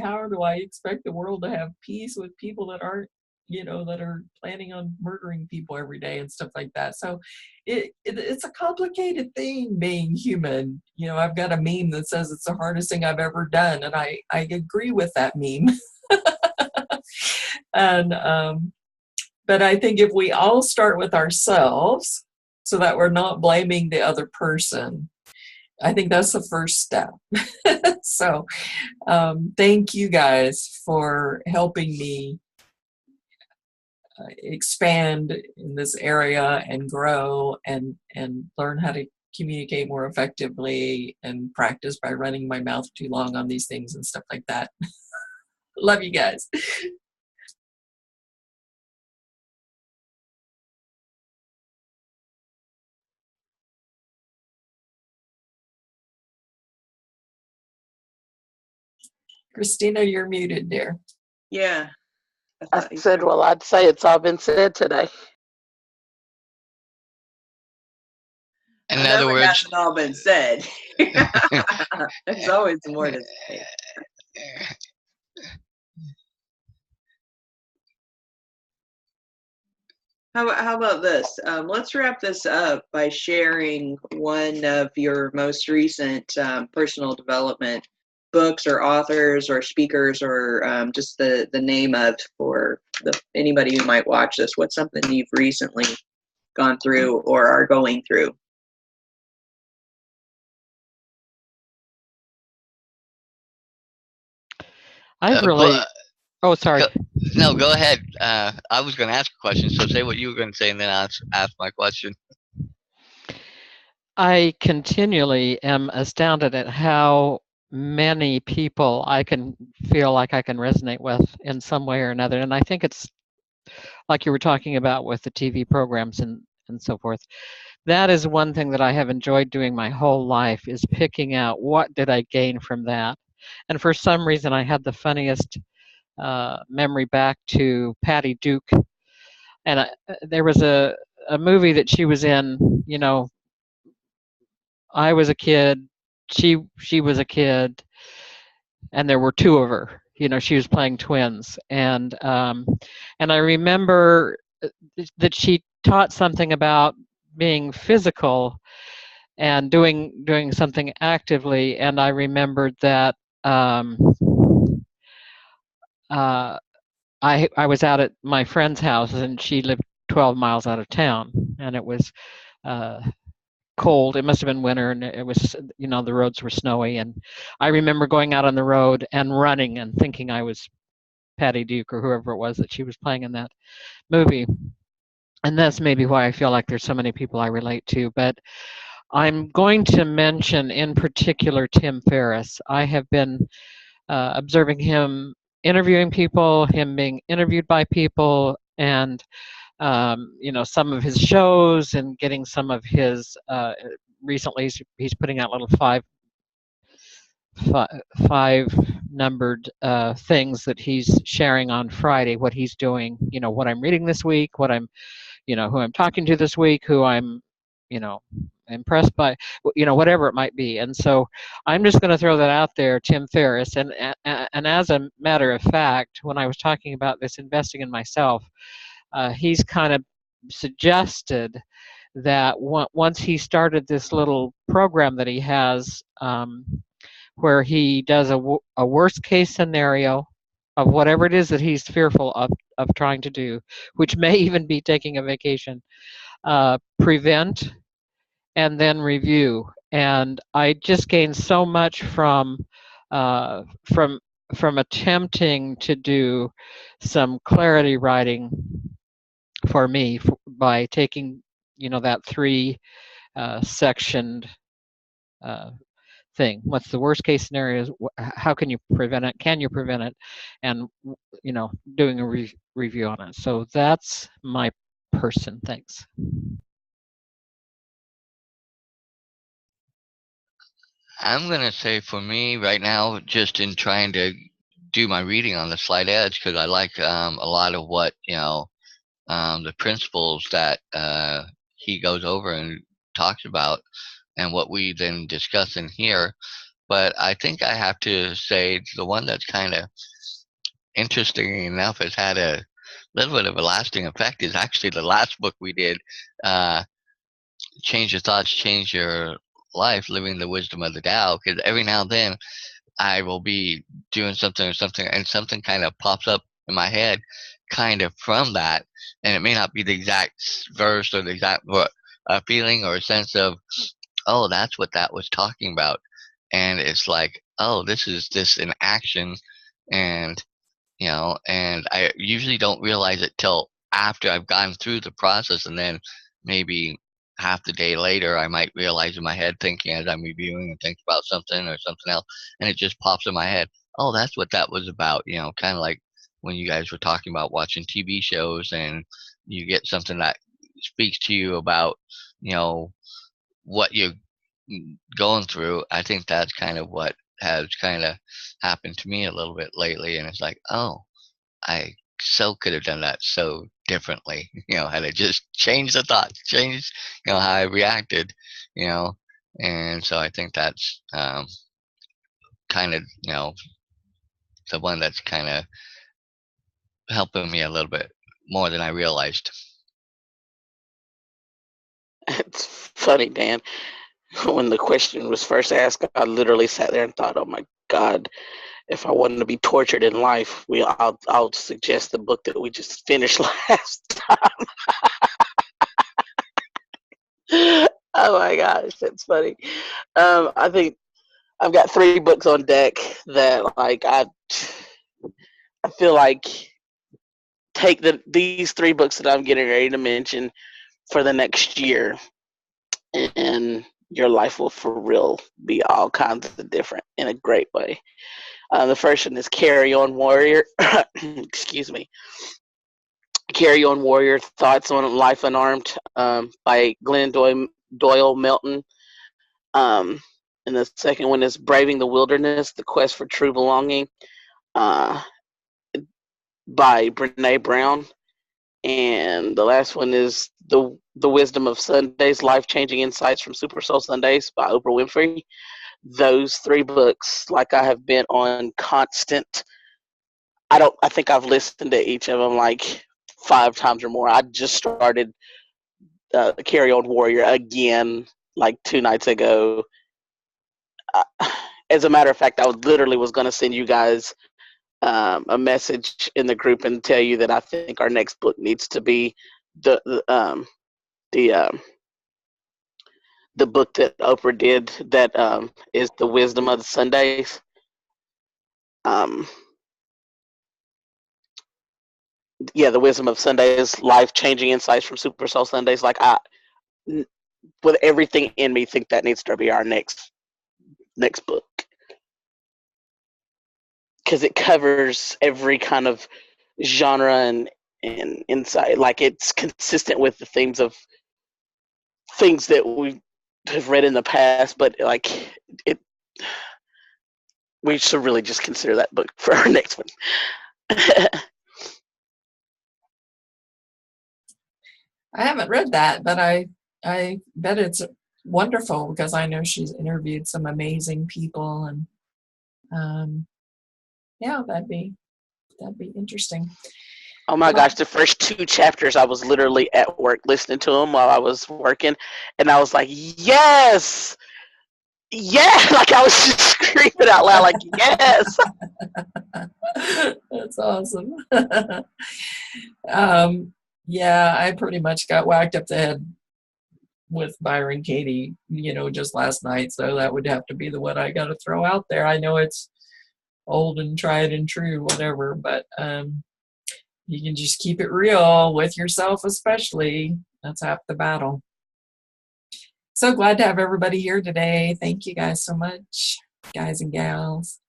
how do I expect the world to have peace with people that aren't, that are planning on murdering people every day and stuff like that? So it's a complicated thing being human. I've got a meme that says it's the hardest thing I've ever done, and I agree with that meme. And but I think if we all start with ourselves, so that we're not blaming the other person, I think that's the first step. So thank you guys for helping me expand in this area and grow and learn how to communicate more effectively and practice by running my mouth too long on these things and stuff like that. Love you guys. Christina, you're muted, dear. Yeah. I said, well, I'd say it's all been said today. In other words, hasn't all been said. There's always more to say. How about this? Let's wrap this up by sharing one of your most recent personal development books or authors or speakers, or just the name of, for anybody who might watch this. What's something you've recently gone through or are going through? I've really... Oh, sorry. No, go ahead. I was going to ask a question, so say what you were going to say, and then I'll ask my question. I continually am astounded at how many people I can feel like I can resonate with in some way or another. And I think it's like you were talking about with the TV programs and so forth. That is one thing that I have enjoyed doing my whole life, is picking out what did I gain from that. And for some reason, I had the funniest memory back to Patty Duke. And there was a movie that she was in, I was a kid, she was a kid, and there were two of her. She was playing twins, and I remember that she taught something about being physical and doing something actively, and I remembered that I was out at my friend's house, and she lived 12 miles out of town, and it was cold. It must have been winter, and it was, the roads were snowy, and I remember going out on the road and running and thinking I was Patty Duke or whoever it was that she was playing in that movie. And that's maybe why I feel like there's so many people I relate to. But I'm going to mention in particular Tim Ferriss. I have been observing him interviewing people, him being interviewed by people, and some of his shows, and getting some of his recently he's putting out little five numbered things that he's sharing on Friday, what he's doing, what I'm reading this week, what I'm, who I'm talking to this week, who I'm, impressed by, whatever it might be. And so I'm just going to throw that out there, Tim Ferriss. And as a matter of fact, when I was talking about this investing in myself, he's kind of suggested that once he started this little program that he has, where he does a worst case scenario of whatever it is that he's fearful of trying to do, which may even be taking a vacation, prevent, and then review. And I just gained so much from attempting to do some clarity writing for me by taking that three sectioned thing. What's the worst case scenario? How can you prevent it? Can you prevent it? And doing a review on it. So that's my person. Thanks. I'm going to say for me right now, just in trying to do my reading on the slight edge, because I like a lot of what, the principles that he goes over and talks about, and what we then discuss in here. But I think I have to say the one that's kind of interesting enough has had a little bit of a lasting effect is actually the last book we did, Change Your Thoughts, Change Your Life, Living the Wisdom of the Tao. Because every now and then I will be doing something or something, and something kind of pops up in my head kind of from that. And it may not be the exact verse or the exact feeling or sense of, oh, that's what that was talking about. And it's like, oh, this is this in action. And and I usually don't realize it till after I've gone through the process, and then maybe half the day later I might realize in my head, thinking as I'm reviewing and think about something or something else, and it just pops in my head, oh, that's what that was about. Kind of like when you guys were talking about watching TV shows, and you get something that speaks to you about what you're going through. I think that's kind of what has kind of happened to me a little bit lately, and it's like, oh, I so could have done that so differently, had it just changed the thoughts, changed, how I reacted, and so I think that's kind of, the one that's kind of helping me a little bit more than I realized. It's funny, Dan. When the question was first asked, I literally sat there and thought, "Oh my God, if I wanted to be tortured in life, I'll suggest the book that we just finished last time." Oh my gosh, that's funny. I think I've got 3 books on deck that I feel like take these 3 books that I'm getting ready to mention for the next year, and your life will for real be all kinds of different in a great way. The first one is Carry On Warrior. Excuse me. Carry On Warrior, Thoughts on Life Unarmed, by Glenn Doyle Melton. And the second one is Braving the Wilderness, The Quest for True Belonging, by Brene Brown. And the last one is The Wisdom of Sundays, Life-Changing Insights from Super Soul Sundays by Oprah Winfrey. Those 3 books, like, I have been on constant. I think I've listened to each of them like 5 times or more. I just started Carry On Warrior again like 2 nights ago. As a matter of fact, I literally was going to send you guys a message in the group and tell you that I think our next book needs to be the book that Oprah did, that is The Wisdom of the Sundays. The Wisdom of Sundays, Life-Changing Insights from Super Soul Sundays. Like, with everything in me, think that needs to be our next book, because it covers every kind of genre and insight. Like, it's consistent with the themes of things that we have read in the past, but like we should really just consider that book for our next one. I haven't read that, but I bet it's wonderful, because I know she's interviewed some amazing people, and yeah, that'd be interesting. Oh my gosh, the first 2 chapters, I was literally at work listening to them while I was working, and I was like, yes! Yeah! Like, I was just screaming out loud, like, yes! That's awesome. Yeah, I pretty much got whacked up the head with Byron Katie, just last night, so that would have to be the one I got to throw out there. I know it's old and tried and true, whatever, but you can just keep it real with yourself, especially. That's half the battle. So glad to have everybody here today. Thank you guys so much, guys and gals.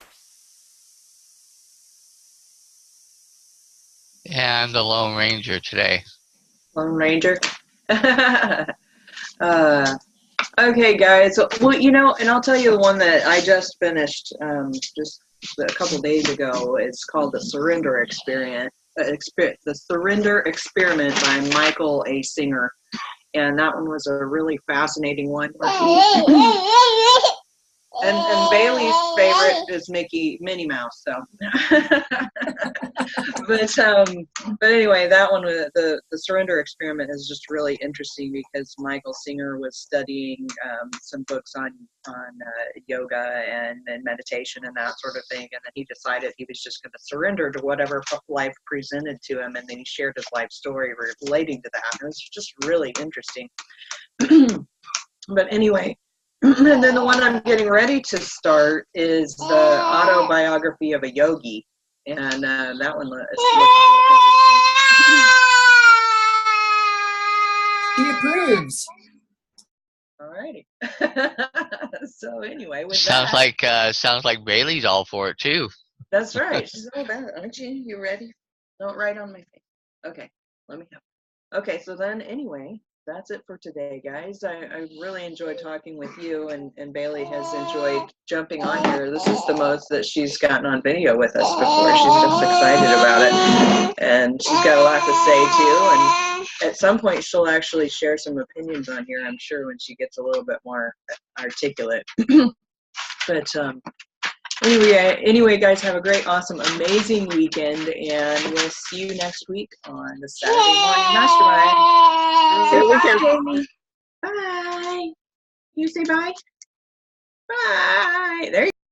Yeah, I'm the Lone Ranger today. Lone Ranger. Okay, guys. Well, and I'll tell you the one that I just finished just a couple days ago. It's called The Surrender Experiment. The Surrender Experiment by Michael A. Singer. And that one was a really fascinating one. And Bailey's favorite is Minnie Mouse. So, but anyway, that one, the Surrender Experiment, is just really interesting, because Michael Singer was studying some books on yoga and meditation and that sort of thing, and then he decided he was just going to surrender to whatever life presented to him, and then he shared his life story relating to that. And it was just really interesting. But anyway. And then the one I'm getting ready to start is the autobiography of a yogi, and that one looks He approves. Alrighty. So anyway, with sounds like Bailey's all for it too. That's right. She's all about it, aren't you? You ready? Don't write on my face. Okay, let me have. Okay, so then anyway. That's it for today, guys. I really enjoyed talking with you, and Bailey has enjoyed jumping on here. This is the most that she's gotten on video with us before. She's just excited about it, and she's got a lot to say too. And at some point, she'll actually share some opinions on here, I'm sure, when she gets a little bit more articulate. But anyway, guys, have a great, awesome, amazing weekend, and we'll see you next week on the Saturday Morning Mastermind. Say bye, Jamie. Bye. You say bye? Bye. There you go.